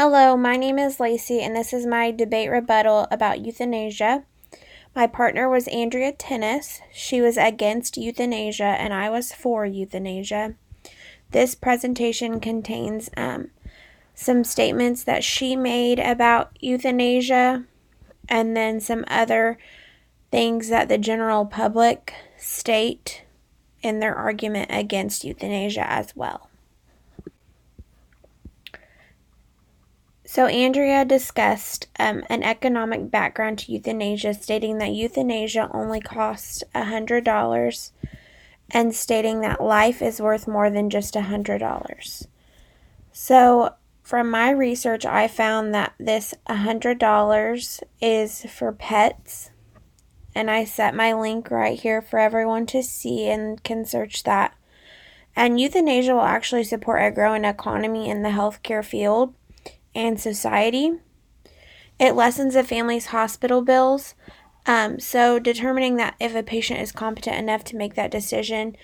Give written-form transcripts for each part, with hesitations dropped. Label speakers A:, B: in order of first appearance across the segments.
A: Hello, my name is Lacey, and this is my debate rebuttal about euthanasia. My partner was Andrea Tennis. She was against euthanasia, and I was for euthanasia. This presentation contains some statements that she made about euthanasia, and then some other things that the general public state in their argument against euthanasia as well. So Andrea discussed an economic background to euthanasia, stating that euthanasia only costs $100 and stating that life is worth more than just $100. So from my research, I found that this $100 is for pets, and I set my link right here for everyone to see and can search that. And euthanasia will actually support a growing economy in the healthcare field and society. It lessens a family's hospital bills. So determining that if a patient is competent enough to make that decision,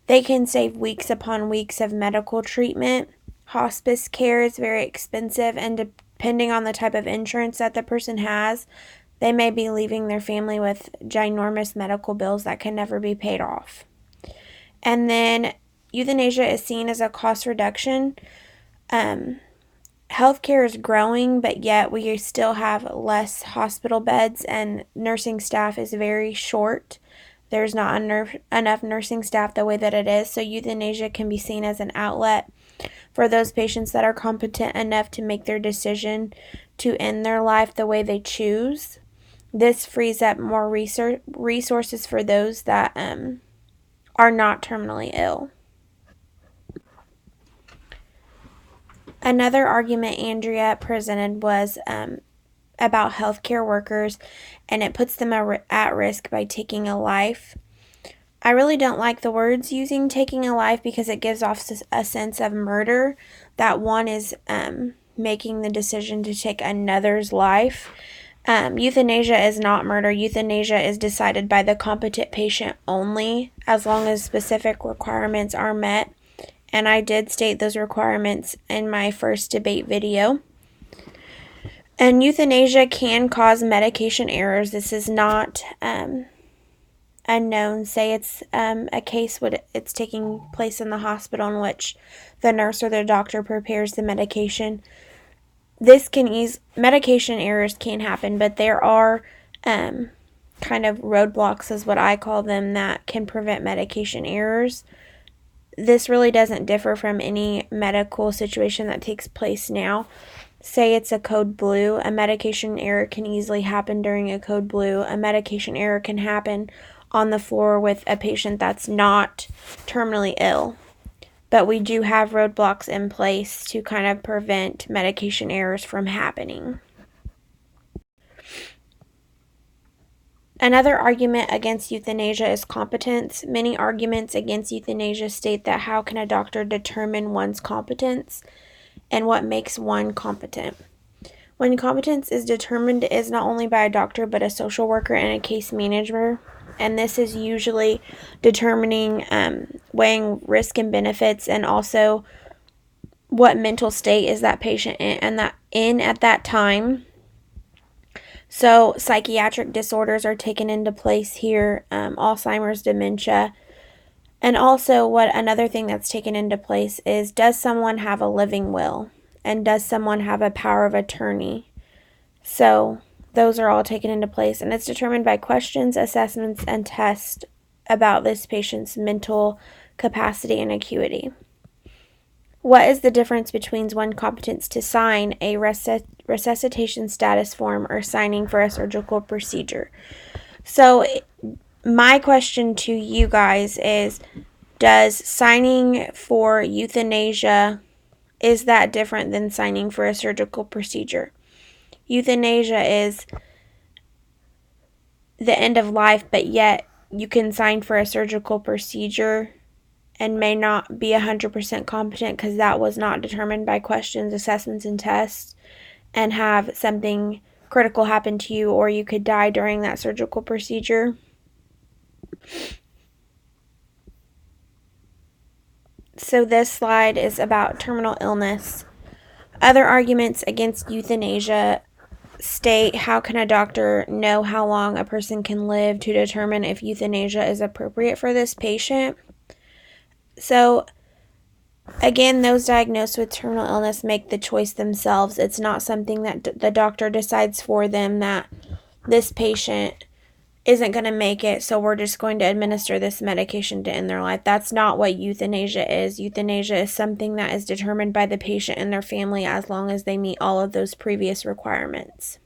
A: they can save weeks upon weeks of medical treatment. Hospice care is very expensive, and depending on the type of insurance that the person has, they may be leaving their family with ginormous medical bills that can never be paid off. And then euthanasia is seen as a cost reduction. Healthcare is growing, but yet we still have less hospital beds, and nursing staff is very short. There's not enough nursing staff the way that it is, so euthanasia can be seen as an outlet for those patients that are competent enough to make their decision to end their life the way they choose. This frees up more resources for those that are not terminally ill. Another argument Andrea presented was about healthcare workers, and it puts them at risk by taking a life. I really don't like the words using taking a life because it gives off a sense of murder, that one is making the decision to take another's life. Euthanasia is not murder. Euthanasia is decided by the competent patient only, as long as specific requirements are met. And I did state those requirements in my first debate video. And euthanasia can cause medication errors. This is not unknown. Say it's a case when it's taking place in the hospital in which the nurse or the doctor prepares the medication. Medication errors can happen, but there are kind of roadblocks, is what I call them, that can prevent medication errors. This really doesn't differ from any medical situation that takes place now. Say it's a code blue, a medication error can easily happen during a code blue. A medication error can happen on the floor with a patient that's not terminally ill. But we do have roadblocks in place to kind of prevent medication errors from happening. Another argument against euthanasia is competence. Many arguments against euthanasia state that how can a doctor determine one's competence and what makes one competent. When competence is determined, it is not only by a doctor but a social worker and a case manager, and this is usually determining, weighing risk and benefits, and also what mental state is that patient in at that time. So psychiatric disorders are taken into place here, Alzheimer's, dementia. And also another thing that's taken into place is, does someone have a living will? And does someone have a power of attorney? So those are all taken into place, and it's determined by questions, assessments, and tests about this patient's mental capacity and acuity. What is the difference between one competence to sign a resuscitation status form or signing for a surgical procedure? So my question to you guys is, does signing for euthanasia, is that different than signing for a surgical procedure? Euthanasia is the end of life, but yet you can sign for a surgical procedure and may not be 100% competent because that was not determined by questions, assessments, and tests, and have something critical happen to you, or you could die during that surgical procedure. So this slide is about terminal illness. Other arguments against euthanasia state, how can a doctor know how long a person can live to determine if euthanasia is appropriate for this patient? So, again, those diagnosed with terminal illness make the choice themselves. It's not something that the doctor decides for them, that this patient isn't going to make it, so we're just going to administer this medication to end their life. That's not what euthanasia is. Euthanasia is something that is determined by the patient and their family as long as they meet all of those previous requirements.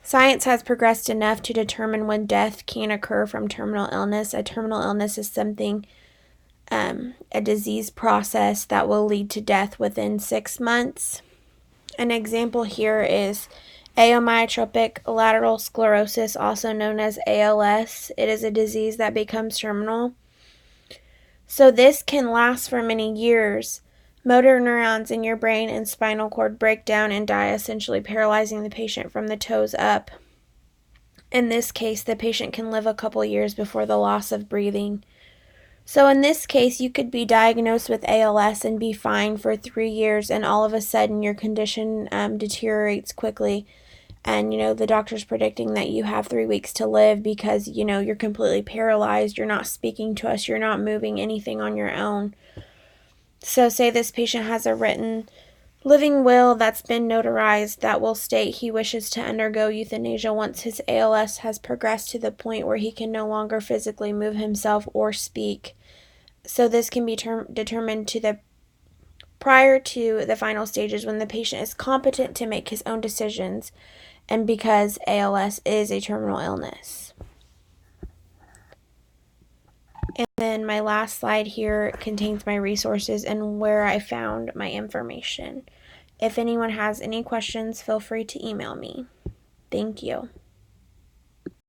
A: Science has progressed enough to determine when death can occur from terminal illness. A terminal illness is something, a disease process that will lead to death within 6 months. An example here is amyotrophic lateral sclerosis, also known as ALS. It is a disease that becomes terminal. So this can last for many years. Motor neurons in your brain and spinal cord break down and die, essentially paralyzing the patient from the toes up. In this case, the patient can live a couple years before the loss of breathing. So in this case, you could be diagnosed with ALS and be fine for 3 years, and all of a sudden your condition deteriorates quickly. And, the doctor's predicting that you have 3 weeks to live because, you're completely paralyzed. You're not speaking to us. You're not moving anything on your own. So say this patient has a written living will that's been notarized that will state he wishes to undergo euthanasia once his ALS has progressed to the point where he can no longer physically move himself or speak. So this can be determined prior to the final stages when the patient is competent to make his own decisions, and because ALS is a terminal illness. And then my last slide here contains my resources and where I found my information. If anyone has any questions, feel free to email me. Thank you.